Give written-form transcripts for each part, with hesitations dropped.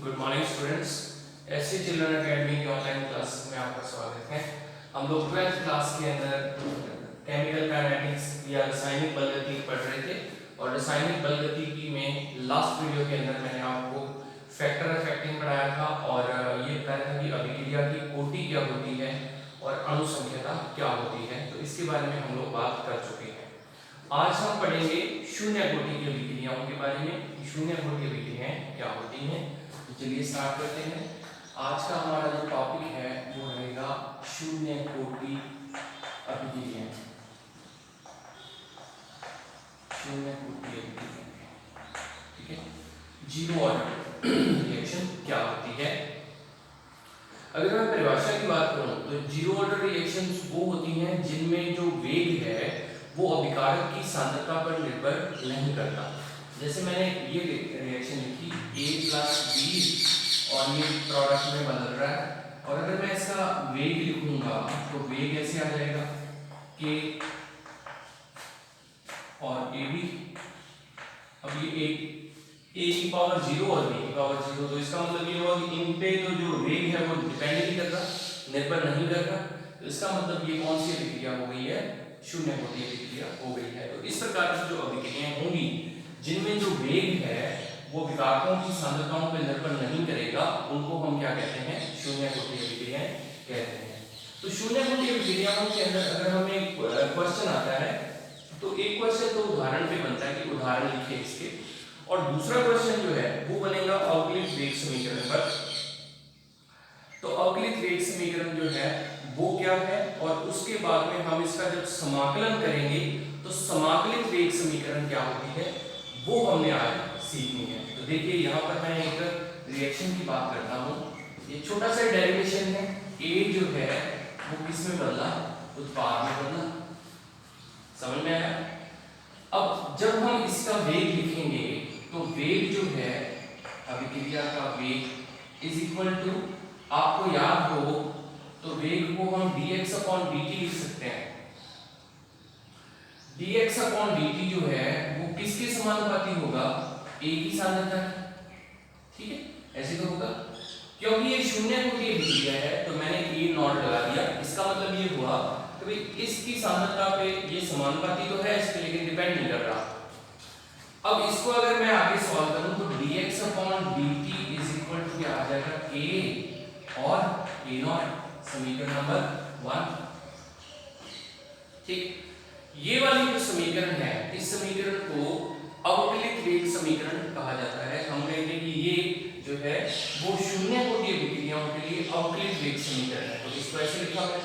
Good morning students. SC children academy की online class में आपका स्वागत है। हम लोग 12th क्लास के अंदर केमिकल काइनेटिक्स या रासायनिक बलगतिकी पढ़ रहे थे और रासायनिक बलगतिकी में लास्ट वीडियो के अंदर मैंने आपको फैक्टर अफेक्टिंग पढ़ाया था और ये बताया था कि अभिक्रिया की कोटि क्या होती है और अणुसंख्यता क्या होती है। तो इसके बारे में हम लोग बात कर चुके हैं। आज हम पढ़ेंगे शून्य कोटि की अभिक्रियाओं के बारे में। शून्य कोटि अभिक्रियाएं क्या होती हैं, तो चलिए स्टार्ट करते हैं। आज का हमारा जो टॉपिक है वो रहेगा शून्य कोटि अभिक्रियाएं। शून्य कोटि अभिक्रियाएं, ठीक है। जीरो ऑर्डर रिएक्शन क्या होती है। अगर मैं परिभाषा की बात करूं तो जीरो ऑर्डर रिएक्शंस वो होती हैं जिनमें जो वेग है वो अभिकारक की सांद्रता पर निर्भर नहीं करता। जैसे मैंने ये रिएक्शन लिखी A + B और ये प्रोडक्ट में बदल रहा है, और अगर मैं इसका वेग लिखूंगा तो वेग ऐसे आ जाएगा K और AB। अब ये A की पावर 0 और B की पावर 0, तो इसका मतलब ये हुआ कि इन पे तो जो वेग है वो डिपेंड नहीं कर रहा, निर्भर नहीं कर रहा। तो इसका मतलब ये कौन सी अभिक्रिया हो गई है, शून्य कोटि अभिक्रिया हो गई है। तो इस प्रकार की जो अभिक्रियाएं होंगी जिनमें जो वेग है वो विकारकों की सांद्रताओं पर निर्भर नहीं करेगा, उनको हम क्या कहते हैं, शून्य कोटि अभिक्रियाएं कहते हैं। तो शून्य कोटि अभिक्रियाओं के अंदर अगर हमें क्वेश्चन आता है तो एक क्वेश्चन तो उदाहरण पे बनता है कि उदाहरण लिखिए इसके, और दूसरा क्वेश्चन जो है वो बनेगा अवकलित वेग समीकरण पर। तो अवकलित वेग समीकरण जो है वो क्या है, और उसके बाद में हम इसका जब समाकलन करेंगे तो समाकलित वेग समीकरण क्या होती है वो हमने आज सीखनी है। तो देखिए यहाँ पर मैं एक रिएक्शन की बात करता हूँ। ये छोटा सा डेरिवेशन है, A जो है वो किस में बदला, उत्पाद में बदला। समझ में आया। अब जब हम इसका वेग लिखेंगे तो वेग जो है अभिक्रिया का वेग इज इक्वल टू, आपको याद हो तो वेग को हम dx/dt लिख सकते हैं। dx/dt जो है वो किसके समानुपाती होगा, A की सांद्रता, ठीक है। ऐसे तो होगा क्योंकि ये शून्य कोटि अभिक्रिया है तो मैंने A नॉट लगा दिया। इसका मतलब ये हुआ कि भाई इसकी सांद्रता पे ये समानुपाती तो है इसके, लेकिन डिपेंड नहीं कर रहा। अब इसको अगर मैं आगे सॉल्व करूं तो dx/dt इज इक्वल टू क्या आ जाएगा, A और A नॉट, समीकरण नंबर 1, ठीक। ये वाली जो समीकरण है इस समीकरण को अवकलित वेग समीकरण कहा जाता है। हम कहेंगे कि ये जो है वो शून्य कोटि अभिक्रियाओं के लिए अवकलित वेग समीकरण है। तो इसको ऐसे लिखा है।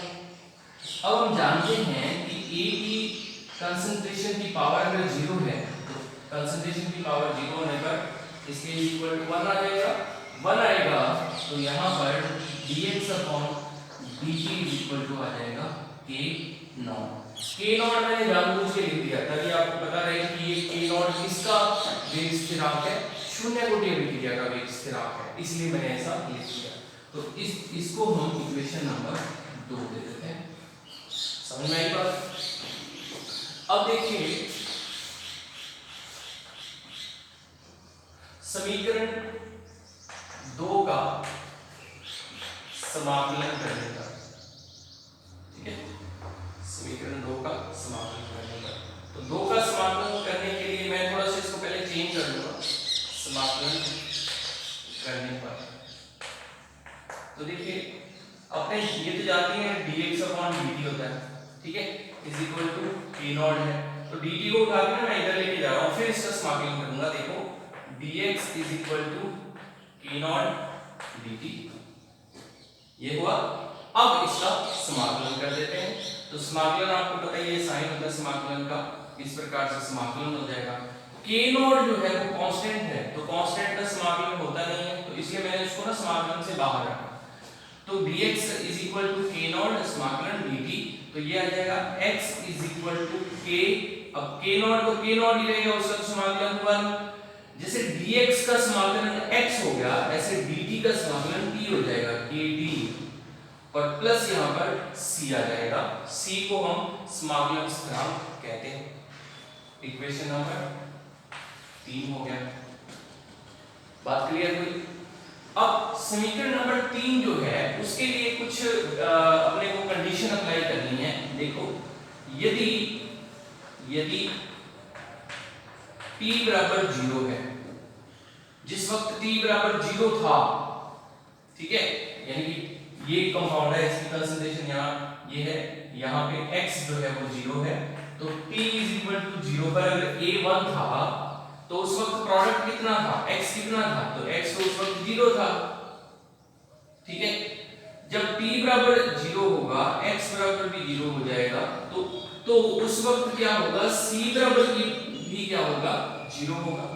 अब हम जानते हैं कि A की कंसंट्रेशन की पावर अगर 0 है तो कंसंट्रेशन की पावर 0 होने पर इसके इक्वल टू 1 आ जाएगा। 1 आएगा तो यहाँ पर dx/dt इक्वल टू आ जाएगा K नॉट। K नॉट मैंने जानबूझ के लिख दिया ताकि आपको पता रहे कि ये K नॉट किसका वेग स्थिरांक है, शून्य कोटि अभिक्रिया का वेग स्थिरांक है, इसलिए मैंने ऐसा लिख दिया। तो इसको हम इक्वेशन नंबर 2 दे देते हैं। समझ में आई बात। अब देखिए समीकरण 2 का समाकलन करने का, ठीक है। समीकरण 2 का समाकलन करने का, तो 2 का समाकलन करने के लिए मैं थोड़ा सा इसको पहले चेंज कर लूंगा। समाकलन करने पर तो देखिए अपने ये तो जानते हैं dx/dt होता है, ठीक है, is equal to K naught है। तो dt को उठा के मैं इधर लेके जा रहा हूं, फिर इसका समाकलन करूंगा। देखो dx is equal to K naught dt, ये हुआ। अब इसका समाकलन कर देते हैं। तो समाकलन आपको पता ही है, साइन होता है समाकलन का, इस प्रकार से समाकलन हो जाएगा। K नॉट जो है वो कांस्टेंट है, तो कांस्टेंट का समाकलन होता नहीं है, तो इसलिए मैंने इसको ना समाकलन से बाहर रखा। तो dx is equal to K naught समाकलन dt, तो ये आ जाएगा x is equal to K। अब K नॉट तो K नॉट ही रहेगा, उसका समाकलन 1। जैसे dx का समाकलन x हो गया, ऐसे dt का समाकलन t हो जाएगा, kd, और प्लस यहाँ पर c आ जाएगा। c को हम समाकलन स्थिरांक कहते हैं। इक्वेशन नंबर 3 हो गया। बात क्लियर हुई। अब समीकरण नंबर 3 जो है उसके लिए कुछ अपने को कंडीशन अप्लाई करनी है। देखो, यदि यदि t बराबर 0 है, जिस वक्त t बराबर 0 था, ठीक है, यानी कि ये कंपाउंड है, इसकी कंसंट्रेशन यहाँ ये है, यहाँ पे x जो है वो 0 है, तो t = 0 पर अगर a 1 था तो उस वक्त प्रोडक्ट कितना था, x कितना था, तो x तो उस वक्त 0 था, ठीक है। जब t बराबर 0 होगा, x बराबर भी 0 हो जाएगा, तो उस वक्त क्या होगा, c बराबर भी क्या होगा, 0 होगा,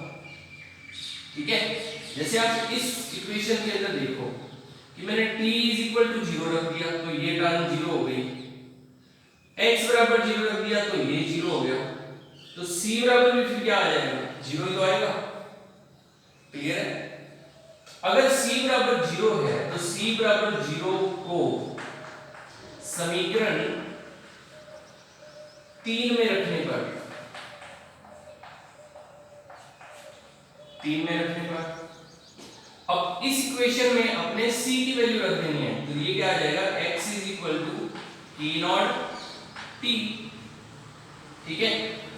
ठीक है। जैसे आप इस इक्वेशन के अंदर देखो कि मैंने t = 0 रख दिया तो ये टर्म 0 हो गई, x बराबर 0 रख दिया तो ये 0 हो गया, तो c बराबर भी फिर क्या आ जाएगा, 0 ही तो आएगा। क्लियर है? अगर c बराबर 0 है तो c बराबर 0 को समीकरण 3 में रखने पर अब इस इक्वेशन में अपने c की वैल्यू रख देनी है, तो ये क्या आ जाएगा, x = k0 t, ठीक है।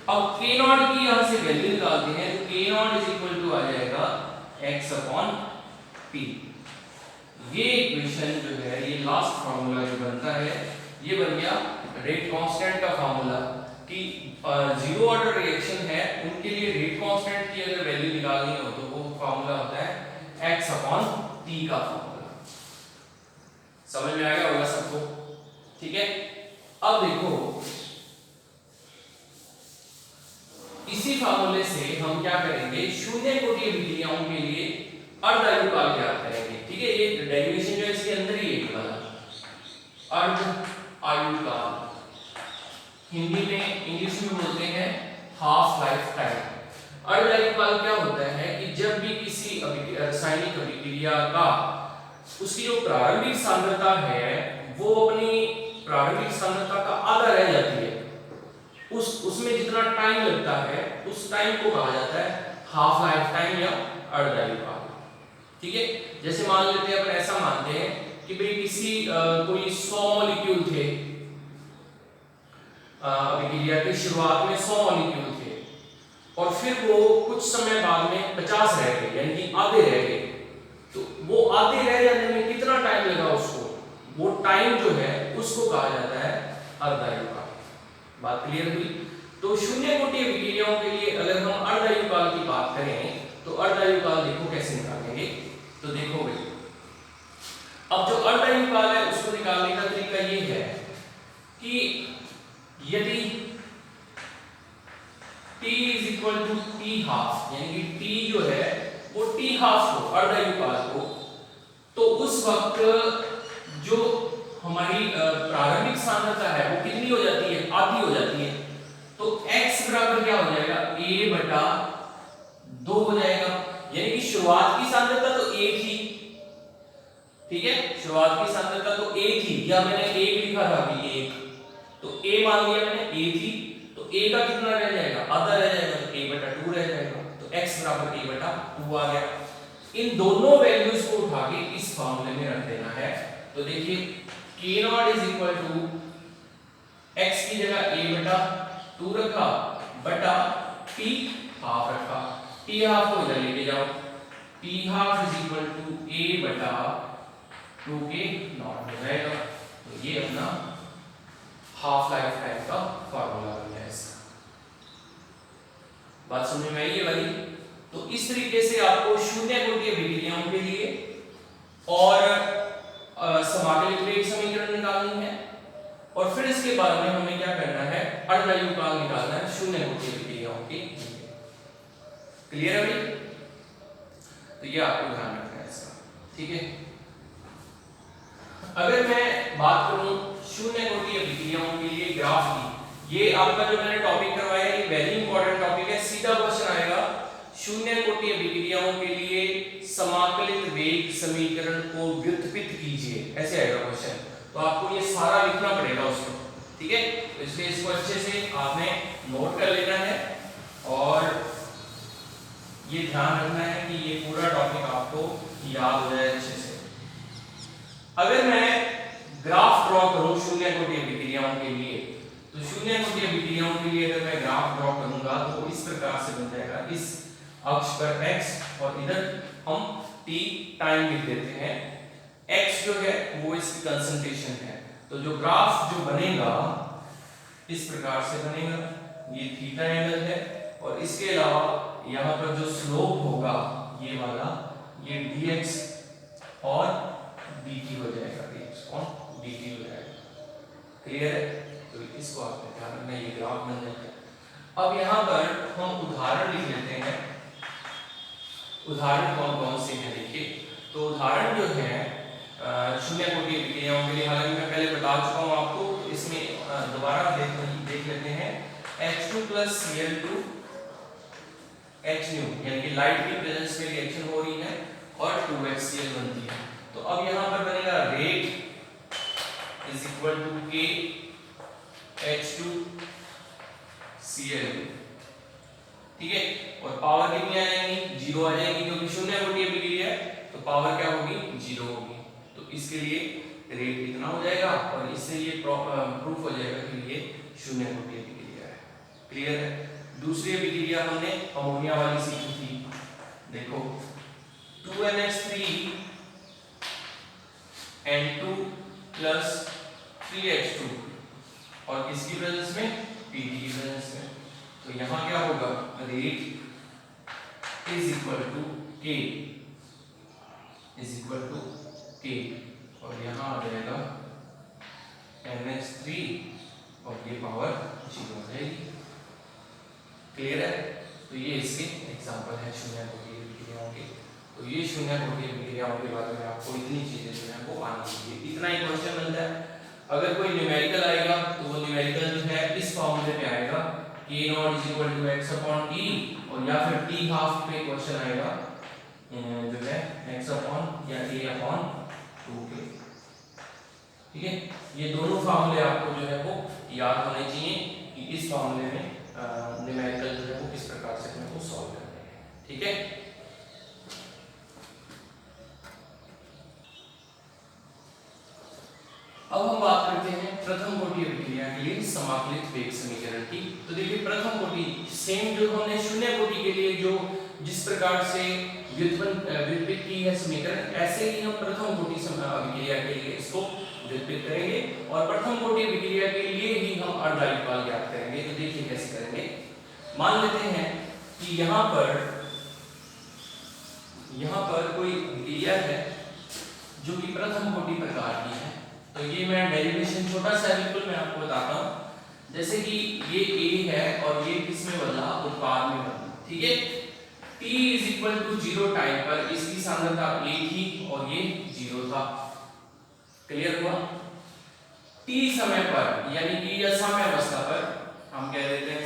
अब k0 की यहां से वैल्यू निकालते हैं, तो k0 आ जाएगा x/p। ये इक्वेशन जो है, ये लास्ट फार्मूला जो बनता है, ये बन गया रेट कांस्टेंट का फार्मूला कि जीरो ऑर्डर रिएक्शन है उनके लिए रेट कांस्टेंट की अगर वैल्यू निकालनी हो तो वो फार्मूला होता है x/t का फार्मूला। समझ में आ गया होगा सबको, ठीक है। अब देखो, इसी फार्मूले से हम क्या करेंगे, शून्य कोटि अभिक्रियाओं के लिए अर्ध आयुकाल ज्ञात करेंगे, ठीक है। ये डेरिवेशन जो है इसके अंदर ही एक वाला अर्ध आयुकाल, हिंदी में इंग्लिश में बोलते हैं हाफ लाइफ टाइम। अर्ध आयुकाल क्या होता है कि जब भी किसी रासायनिक अभिक्रिया का उसकी जो प्रारंभिक सांद्रता है वो अपनी प्रारंभिक सांद्रता का आधा रह जाती है, उसमें जितना टाइम लगता है उस टाइम को कहा जाता है हाफ लाइफ टाइम या अर्ध आयुकाल, ठीक है। जैसे मान लेते हैं, अपन ऐसा मानते हैं कि भाई किसी कोई 100 मॉलिक्यूल थे, अभिक्रिया की शुरुआत में 100 मॉलिक्यूल थे और फिर वो कुछ समय बाद में 50 रह गए, यानी कि आधे रह गए, तो वो आधे रह जाने में कितना टाइम लगा उसको, वो टाइम जो है उसको कहा जाता है अर्ध आयुकाल। बात क्लियर हुई? तो शून्य कोटि अभिक्रियाओं के लिए अगर हम अर्ध आयुकाल की बात करें तो अर्ध आयुकाल देखो कैसे निकालेंगे, तो देखो भाई, अब जो अर्ध आयुकाल है उसको निकालने का तरीका ये है कि यदि t = t हाफ, यानी कि t जो है वो t हाफ हो अर्ध आयुकाल को, तो उस वक्त जो हमारी प्रारंभिक सांद्रता है वो कितनी हो जाती है, आधी हो जाती है, तो x बराबर क्या हो जाएगा, a/2 हो जाएगा, यानी कि शुरुआत की सांद्रता तो a थी, ठीक है, शुरुआत की सांद्रता तो a थी, या मैंने 1 लिखा था अभी 1, तो a मान लिया मैंने a थी, तो a का कितना रह जाएगा, आधा रह जाएगा, तो a/2 रह जाएगा, तो x बराबर a/2 आ गया। इन दोनों वैल्यूज को उठा के इस फार्मूले में रख देना है, तो देखिए k0 = x की जगह a/2 रखा बटा t हाफ रखा, t हाफ को इधर लेके जाओ, t हाफ = a/2 के नॉट हो जाएगा, तो ये अपना हाफ लाइफ टाइम का फार्मूला बन गया इसका। बात समझ में आई है भाई? तो इस तरीके से आपको शून्य कोटि अभिक्रियाओं के लिए और समाकलित वेग समीकरण निकालनी है, और फिर इसके बाद में हमें क्या करना है, अर्ध आयुकाल निकालना है शून्य कोटि अभिक्रियाओं के लिए। क्लियर है भाई? तो ये आपको ध्यान रखना है इसका, ठीक है। अगर मैं बात करूं शून्य कोटि अभिक्रियाओं के लिए ग्राफ की, ये आपका जो मैंने टॉपिक करवाया है ये वेरी इंपॉर्टेंट टॉपिक है, सीधा क्वेश्चन आएगा शून्य कोटि अभिक्रियाओं के लिए समाकलित वेग समीकरण को व्युत्पन्न कीजिए, ऐसे आएगा क्वेश्चन, तो आपको ये सारा लिखना पड़ेगा उसको, ठीक है। तो इसलिए इसको अच्छे से आपने नोट कर लेना है और ये ध्यान रखना है कि ये पूरा टॉपिक आपको याद हो जाए अच्छे से। अगर मैं ग्राफ ड्रॉ करूं शून्य कोटि अभिक्रियाओं के लिए, तो शून्य कोटि अभिक्रियाओं के लिए अगर मैं ग्राफ ड्रॉ करूंगा तो इस प्रकार से बन जाएगा। इस अक्ष पर x और इधर हम t टाइम लिख देते हैं। x जो है वो इसकी कंसंट्रेशन है, तो जो ग्राफ जो बनेगा इस प्रकार से बनेगा। ये थीटा एंगल है और इसके अलावा यहाँ पर जो स्लोप होगा ये वाला, ये dx और dt हो जाएगा, dx और dt हो जाएगा। क्लियर है? तो इसको आपने ध्यान रखना, ये ग्राफ बन जाएगा। अब यहाँ पर हम उदाहरण लिख लेते हैं। उदाहरण कौन कौन से हैं देखिए। तो उदाहरण जो है शून्य कोटि अभिक्रियाओं के लिए, हालांकि मैं पहले बता चुका हूँ आपको, इसमें दोबारा देख लेते हैं। H2 + Cl2 Hnu, यानी कि लाइट की प्रेजेंस में रिएक्शन हो रही है और 2HCl बनती है। तो अब यहाँ पर बनेगा रेट = K H2 Cl2, ठीक है। और पावर कितनी आ जाएगी? 0 आ जाएगी, क्योंकि शून्य कोटि अभिक्रिया है तो पावर क्या होगी? 0 होगी। तो इसके लिए रेट इतना हो जाएगा और इससे ये प्रूफ हो जाएगा कि ये शून्य कोटि अभिक्रिया है। क्लियर है? दूसरी अभिक्रिया हमने अमोनिया वाली सीखी थी। देखो 2NH3 N2 + 3H2 और किसकी प्रेजेंस में? Pd की प्रेजेंस में। तो यहाँ क्या होगा? रेट K और यहाँ आ जाएगा NH3 और ये पावर 0 हो जाएगी। क्लियर है? तो ये इसके एग्जांपल है शून्य कोटि अभिक्रियाओं के। तो ये शून्य कोटि अभिक्रियाओं के बारे में आपको इतनी चीजें जो है वो आनी चाहिए। इतना ही क्वेश्चन मिलता है। अगर कोई न्यूमेरिकल आएगा तो वो न्यूमेरिकल जो है इस फॉर्मूले में आएगा, K0 = x/t, और या फिर t½ पे क्वेश्चन आएगा जो है x या a/2k। ठीक है, ये दोनों फार्मूले आपको जो है वो याद होने चाहिए कि इस फार्मूले में न्यूमेरिकल जो है वो किस प्रकार से हमें वो सॉल्व करना है। ठीक है, अब हम बात करते हैं प्रथम कोटि अभिक्रिया के लिए समाकलित वेग समीकरण की। तो देखिए प्रथम कोटि सेम जो हमने शून्य कोटि के लिए जो जिस प्रकार से व्युत्पन्न की है समीकरण, ऐसे ही हम प्रथम कोटि अभिक्रिया के लिए इसको व्युत्पन्न करेंगे और प्रथम कोटि अभिक्रिया के लिए ही हम अर्धआयुपाल ज्ञात करेंगे। तो देखिए कैसे करेंगे। मान लेते हैं कि यहाँ पर कोई अभिक्रिया है जो कि प्रथम कोटि प्रकार की है। तो ये मैं डेरिवेशन छोटा सा बिल्कुल मैं आपको बताता हूँ। जैसे कि ये A है और ये किसमें बदला? उत्पाद में बदला। ठीक है, T = 0 टाइम पर इसकी सांद्रता A थी और ये 0 था। क्लियर हुआ? T समय पर यानी कि या साम्यावस्था पर, हम कह देते हैं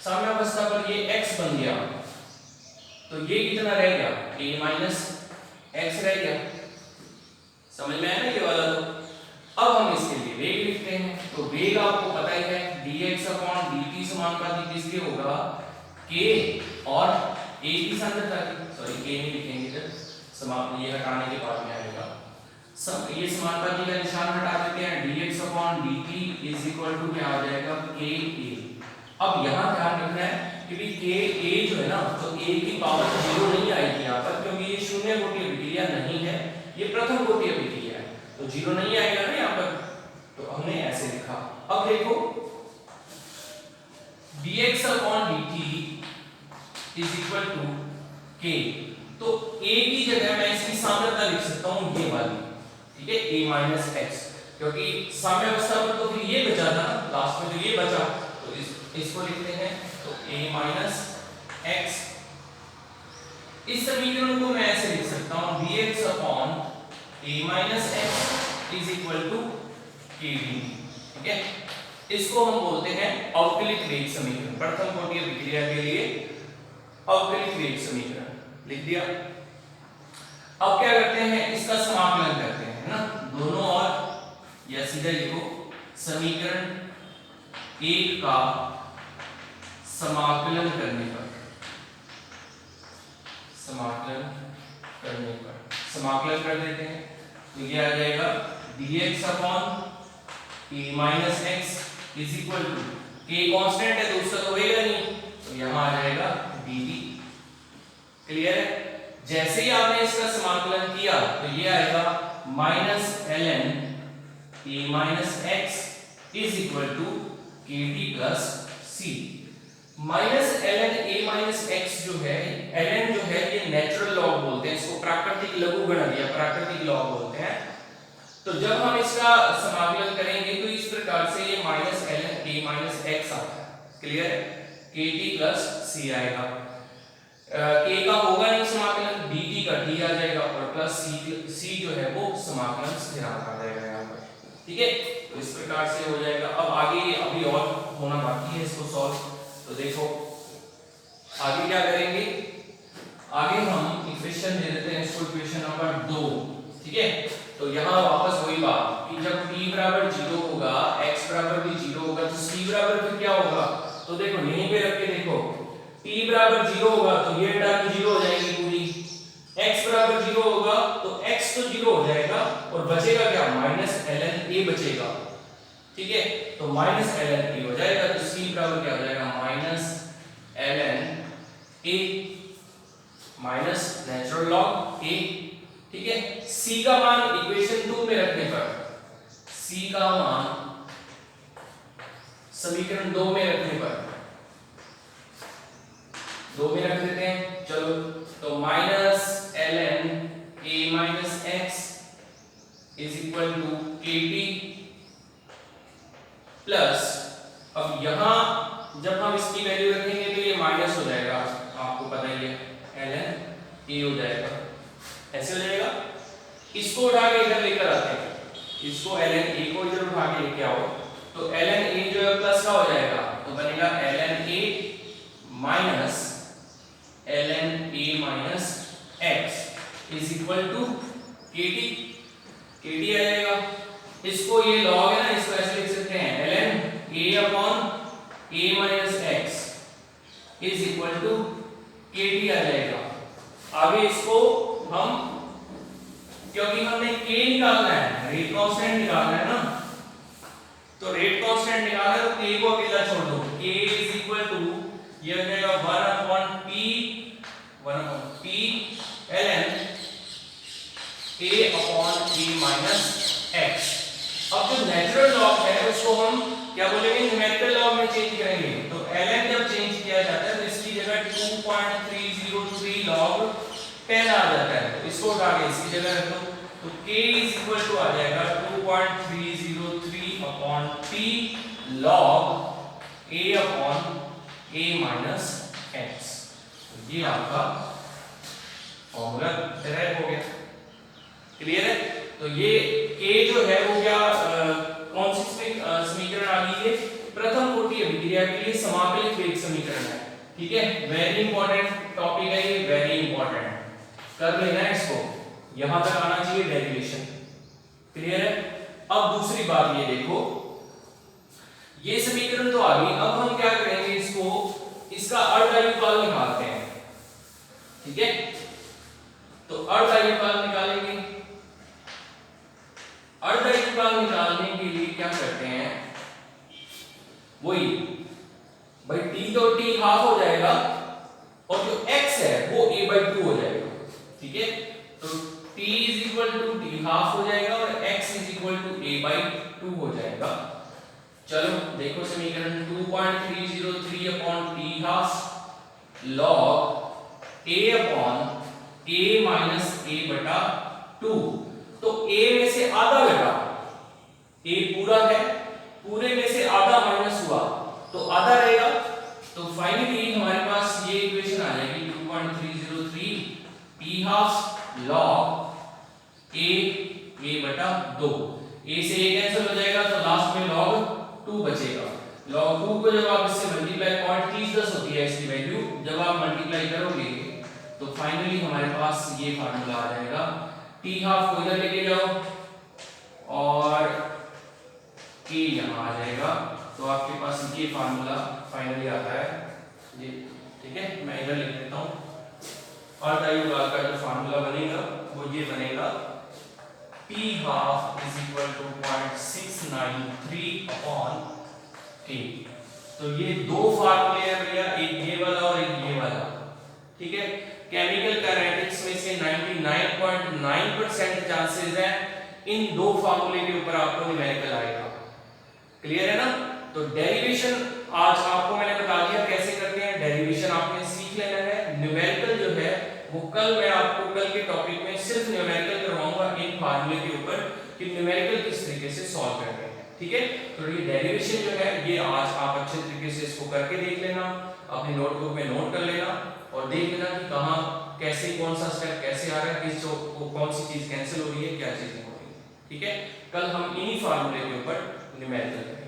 साम्यावस्था पर ये x बन गया। तो ये कितना रह गया? A - x रह गया। समझ में आया ना ये वाला? तो अब हम इसके लिए वेग लिखते हैं। तो वेग आपको पता ही है dx/dt समानुपाती किसके होगा? k और a की सांद्रता की। सॉरी k नहीं लिखेंगे, जब समाप्त ये हटाने के बाद में आएगा। ये समानुपाती का निशान हटा देते हैं। dx/dt = क्या आ जाएगा? ka। अब यहाँ ध्यान रखना है कि भी ka जो है ना, तो a की पावर 0 नहीं आएगी यहाँ पर, क्योंकि ये शून्य कोटि अभिक्रिया नहीं है, ये प्रथम कोटि अभिक्रिया है, तो 0 नहीं आएगा ना यहाँ पर। तो हमने ऐसे लिखा। अब देखो dx/dt = k। तो a की जगह मैं इसकी सांद्रता लिख सकता हूँ ये वाली। ठीक है, a - x, क्योंकि साम्यावस्था पर तो फिर ये बचा था, लास्ट में तो ये बचा, तो इसको लिखते हैं। तो a - x। इस समीकरण को मैं ऐसे लिख सकता हूँ dx/a - x = kd। ठीक है, इसको हम बोलते हैं अवकलित वेग समीकरण। प्रथम कोटि अभिक्रिया के लिए अवकलित वेग समीकरण लिख दिया। अब क्या करते हैं? इसका समाकलन करते हैं, है ना, दोनों ओर, या सीधा लिखो समीकरण 1 का समाकलन करने पर समाकलन करने पर समाकलन कर देते हैं तो ये आ जाएगा dx upon a minus x is equal to k constant है तो उसका तो होएगा नहीं तो यहाँ आ जाएगा dt। क्लियर है? जैसे ही आपने इसका समाकलन किया तो ये आएगा minus ln a minus x is equal to kt plus c। Minus ln a minus x जो है ln जो है ये नेचुरल लॉग बोलते हैं, इसको प्राकृतिक लघुगणक या प्राकृतिक लॉग बोलते हैं। तो जब हम इसका समाकलन करेंगे तो इस प्रकार से ये minus ln a minus x आता है। क्लियर है? kt प्लस c आएगा। k का होगा नहीं समाकलन, dt का d आ जाएगा और प्लस c जो है वो समाकलन स्थिरांक आ जाएगा यहाँ पर। ठीक है, तो इस प्रकार से हो जाएगा। अब आगे अभी और होना बाकी है इसको सॉल्व। तो देखो आगे क्या करेंगे, आगे हम इक्वेशन दे देते हैं इसको, इक्वेशन नंबर 2। ठीक है, तो यहाँ वापस वही बात कि जब t बराबर 0 होगा, x बराबर भी 0 होगा तो c बराबर फिर क्या होगा। तो देखो यहीं पे रख के देखो, t बराबर 0 होगा तो ये टर्म 0 हो जाएगी पूरी, x बराबर 0 होगा तो x तो 0 हो जाएगा और बचेगा क्या, माइनस ln a बचेगा। ठीक है, तो माइनस ln a हो जाएगा तो c बराबर क्या हो जाएगा, minus ln a minus natural log a। ठीक है, c का मान इक्वेशन 2 में रखने पर, c का मान समीकरण 2 में रखने पर 2 में रख देते हैं। चलो तो minus ln a minus x is equal to kt plus, अब यहां जब हम इसकी वैल्यू रखेंगे तो ये माइनस हो जाएगा, आपको पता ही है ln a हो जाएगा, ऐसे हो जाएगा। इसको उठा के इधर लेकर आते हैं, इसको ln a को इधर उठा के लेके आओ तो ln a जो है प्लस का हो जाएगा तो बनेगा ln a minus ln a minus x is equal to kt। kt आ जाएगा, इसको ये लॉग है ना, इसको ऐसे लिख सकते हैं ln a upon a minus x is equal to kt आ जाएगा। आगे इसको हम, क्योंकि हमने k निकालना है, रेट कांस्टेंट निकालना है ना, तो रेट कांस्टेंट निकालना है तो k को अकेला छोड़ दो, k इज इक्वल टू ये हो जाएगा 1 upon p ln a upon a minus x। अब जो नेचुरल लॉग है उसको हम क्या बोलेंगे, न्यूमेरिकल लॉग में चेंज करेंगे। तो ln जब चेंज किया जाता है तो इसकी जगह 2.303 log 10 आ जाता है, तो इसको उठा के इसकी जगह रख दो तो k इज इक्वल टू आ जाएगा 2.303 upon p log a upon a minus x। ये आपका फॉर्मूला डेराइव हो गया। क्लियर है? तो ये k जो है वो क्या कौन सी समीकरण आ गई है, प्रथम कोटि अभिक्रिया के लिए समाकलित वेग समीकरण है। ठीक है, वेरी इंपॉर्टेंट टॉपिक है ये, वेरी इंपॉर्टेंट, कर लेना है इसको, यहां तक आना चाहिए डेरिवेशन। क्लियर है? अब दूसरी बात ये देखो, ये समीकरण तो आ गई, अब हम क्या करेंगे, इसको इसका अर्धायुकाल निकालते हैं। ठीक है, तो अर्धायुकाल निकालेंगे। अर्धायुकाल निकालने के लिए क्या करते हैं, वही भाई t तो t हाफ हो जाएगा और जो x है वो a/2 हो जाएगा। ठीक है, तो t is equal to t half हो जाएगा और x is equal to a/2 हो जाएगा। चलो देखो समीकरण 2.303 upon t half log a upon a minus a बटा 2। तो a में से आधा घटा, a पूरा है, पूरे में से आधा माइनस हुआ तो आधा रहेगा, तो फाइनली हमारे पास ये इक्वेशन आ जाएगी 2.303 t हाफ log a बटा 2। a से a कैंसिल हो जाएगा तो लास्ट में log 2 बचेगा। log 2 को जब आप इससे मल्टीप्लाई 0.30 होती है इसकी वैल्यू, जब आप मल्टीप्लाई करोगे तो फाइनली हमारे पास ये फार्मूला आ जाएगा। t हाफ को इधर लेके जाओ और k यहाँ आ जाएगा, तो आपके पास ये फार्मूला फाइनली आता है ये। ठीक है, मैं इधर लिख देता हूँ अर्ध आयुकाल का जो फार्मूला बनेगा वो ये बनेगा P half is equal to 0.693 upon T। तो ये दो फार्मूले हैं भैया, एक ये वाला और एक ये वाला, ठीक है। केमिकल काइनेटिक्स में से 99.9% चांसेस है इन दो फार्मूले के ऊपर आपको न्यूमेरिकल आएगा। क्लियर है ना? तो डेरिवेशन आज आपको मैंने बता दिया कैसे करते हैं, डेरिवेशन आपने सीख लेना है। न्यूमेरिकल जो है वो कल मैं आपको कल के टॉपिक में सिर्फ न्यूमेरिकल करवाऊंगा इन फार्मूले के ऊपर कि न्यूमेरिकल किस तरीके से सॉल्व करते हैं, ठीक है। तो ये डेरिवेशन जो है ये आज आप अच्छे तरीके से इसको करके देख लेना, अपनी नोटबुक में नोट कर लेना और देख लेना कि कहाँ कैसे कौन सा स्टेप कैसे आ रहा है, किस कौन सी चीज कैंसिल हो रही है, क्या चीजें हो रही है, ठीक है। कल हम इन्हीं फार्मूले के ऊपर न्यूमेरिकल करेंगे।